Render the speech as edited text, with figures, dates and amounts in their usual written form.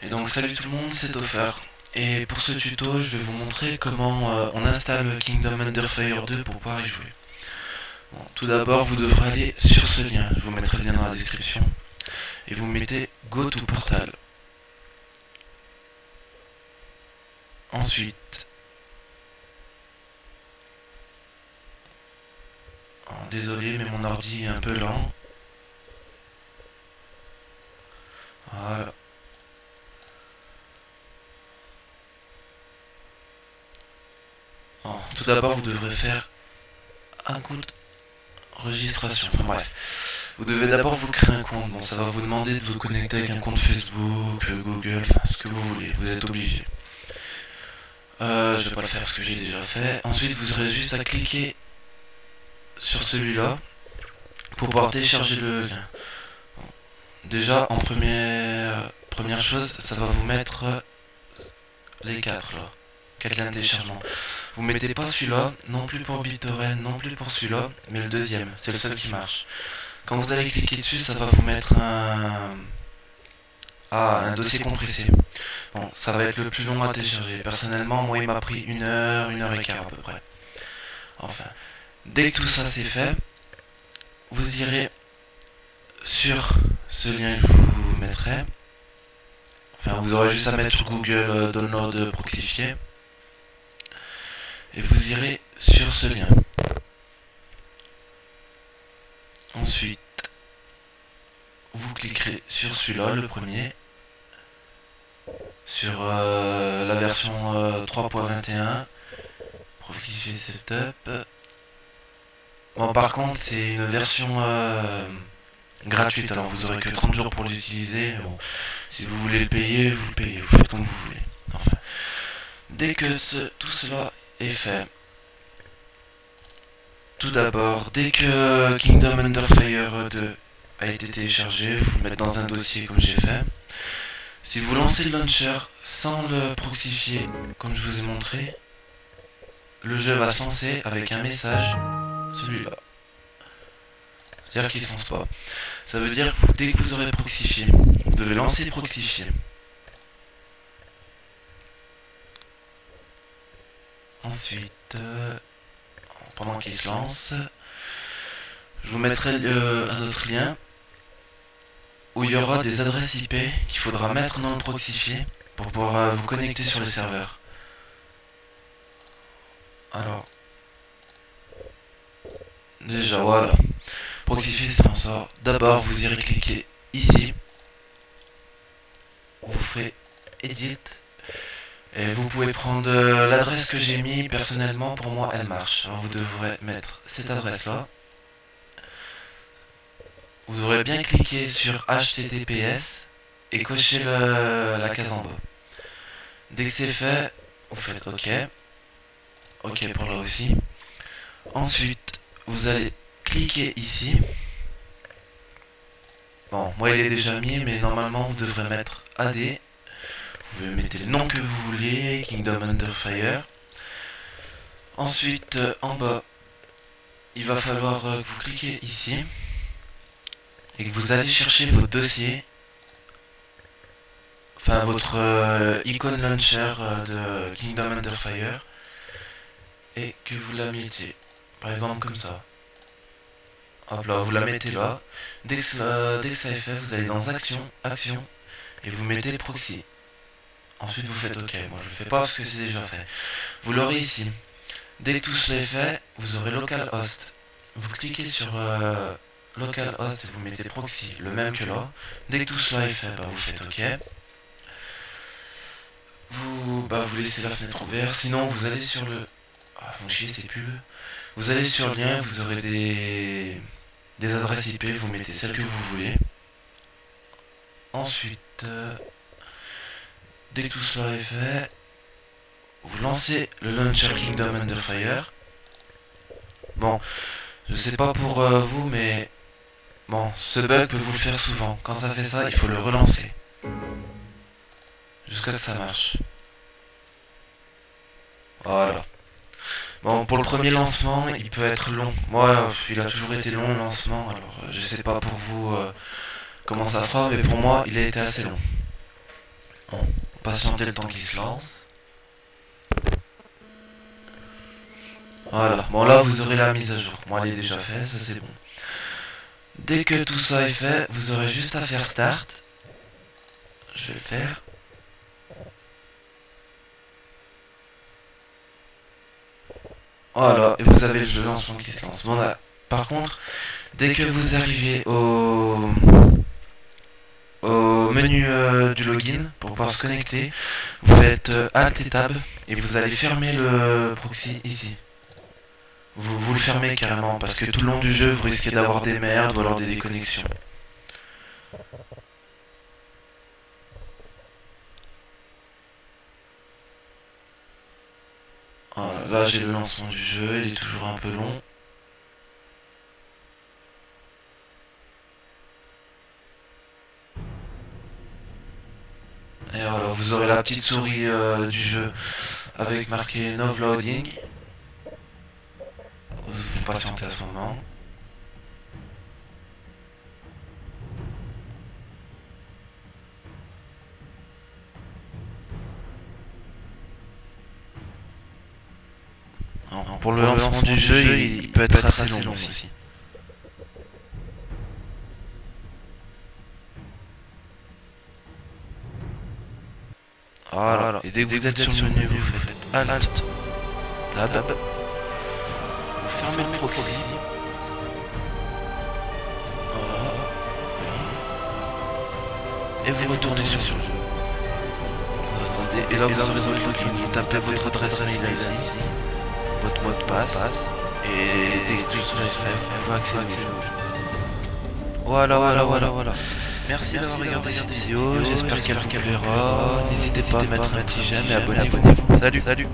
Et donc salut tout le monde, c'est Topher. Et pour ce tuto, je vais vous montrer comment on installe Kingdom Under Fire 2 pour pouvoir y jouer. Bon, tout d'abord, vous devrez aller sur ce lien, je vous mettrai le lien dans la description. Et vous mettez Go to Portal. Ensuite, désolé mais mon ordi est un peu lent. Voilà. Bon, tout d'abord, vous devrez faire un compte registration. Enfin, bref. Vous devez d'abord vous créer un compte. Bon, ça va vous demander de vous connecter avec un compte Facebook, Google, enfin ce que vous voulez. Vous êtes obligé. Je vais pas le faire parce que j'ai déjà fait. Ensuite, vous aurez juste à cliquer sur celui-là pour pouvoir télécharger le lien. Bon. Déjà, en première chose, ça va vous mettre les 4 là. 4 liens de téléchargement. Vous mettez pas celui-là, non plus pour BitTorrent, non plus pour celui-là, mais le deuxième, c'est le seul qui marche. Quand vous allez cliquer dessus, ça va vous mettre un dossier compressé. Bon, ça va être le plus long à télécharger. Personnellement, moi, il m'a pris 1 heure et quart à peu près. Enfin, dès que tout ça c'est fait, vous irez sur ce lien que je vous mettrai. Enfin, vous aurez juste à mettre sur Google Download Proxifié. Et vous irez sur ce lien. Ensuite, vous cliquerez sur celui-là, le premier, sur la version 3.21, Proxifié Setup. Bon, par contre, c'est une version gratuite, alors vous aurez que 30 jours pour l'utiliser. Bon, si vous voulez le payer, vous le payez, vous faites comme vous voulez. Enfin, dès que tout cela est fait, tout d'abord, dès que Kingdom Under Fire 2 a été téléchargé, vous le mettez dans un dossier comme j'ai fait. Si vous lancez le launcher sans le proxifier, comme je vous ai montré, le jeu va se lancer avec un message, celui-là. C'est-à-dire qu'il ne se lance pas. Ça veut dire que dès que vous aurez proxifié, vous devez lancer proxifier. Ensuite, pendant qu'il se lance, je vous mettrai un autre lien où il y aura des adresses IP qu'il faudra mettre dans le proxifié pour pouvoir vous connecter sur le serveur. Alors, déjà voilà, proxifier c'est en sort. D'abord vous irez cliquer ici, vous ferez Edit, et vous pouvez prendre l'adresse que j'ai mis. Personnellement pour moi elle marche. Alors vous devrez mettre cette adresse là. Vous aurez bien cliqué sur HTTPS et cocher la case en bas. Dès que c'est fait, vous faites OK. OK pour là aussi. Ensuite, vous allez cliquer ici. Bon, moi il est déjà mis, mais normalement vous devrez mettre AD. Vous mettez le nom que vous voulez, Kingdom Under Fire. Ensuite, en bas, il va falloir que vous cliquez ici et que vous allez chercher votre dossier, enfin votre icône launcher de Kingdom Under Fire, et que vous la mettez, par exemple comme ça. Hop là, vous la mettez là. Dès que ça est fait, vous allez dans Action, et vous mettez Proxy. Ensuite vous faites OK. Moi je le fais pas parce que c'est déjà fait. Vous l'aurez ici. Dès que tout cela est fait, vous aurez localhost. Vous cliquez sur localhost et vous mettez proxy, le même que là. Dès que tout cela est fait, vous faites OK. Vous laissez la fenêtre ouverte. Sinon vous allez sur le... Ah, font chier ces pubs. Vous allez sur le lien, vous aurez des adresses IP, vous mettez celle que vous voulez. Ensuite, dès que tout cela est fait, vous lancez le launcher Kingdom Under Fire. Bon, je sais pas pour vous, mais bon, ce bug peut vous le faire souvent. Quand ça fait ça, il faut le relancer jusqu'à que ça marche. Voilà. Bon, pour le premier lancement, il peut être long. Moi, il a toujours été long le lancement. Alors, je sais pas pour vous comment ça fera, mais pour moi, il a été assez long. Bon, patientez le temps qu'il se lance. Voilà, bon là vous aurez la mise à jour. Moi elle est déjà faite, ça c'est bon. Dès que tout ça est fait, vous aurez juste à faire start. Je vais le faire. Voilà, et vous avez le lancement qui se lance. Bon, là, par contre, dès que vous arrivez au menu du login pour pouvoir se connecter, vous faites Alt et Tab et vous allez fermer le proxy ici. Vous le fermez carrément parce que tout le long du jeu vous risquez d'avoir des merdes ou alors des déconnexions. Voilà, là j'ai le lancement du jeu, il est toujours un peu long. Et voilà, vous aurez la petite souris du jeu avec marqué No Loading. Vous patientez à ce moment. Alors, pour le lancement du jeu, il peut être assez long aussi. Voilà, et dès que vous êtes sur le menu, vous faites Alt, Tab, vous fermez le proxy. Voilà. Et vous retournez sur le jeu. Vous attendez, et là vous aurez votre login. Vous tapez votre adresse mail ici, votre mot de passe, et dès que tout ça est fait, vous accédez au jeu. Voilà. Merci d'avoir regardé cette vidéo, j'espère qu'elle vous plaira. N'hésitez pas à mettre un petit j'aime et abonnez-vous. Salut.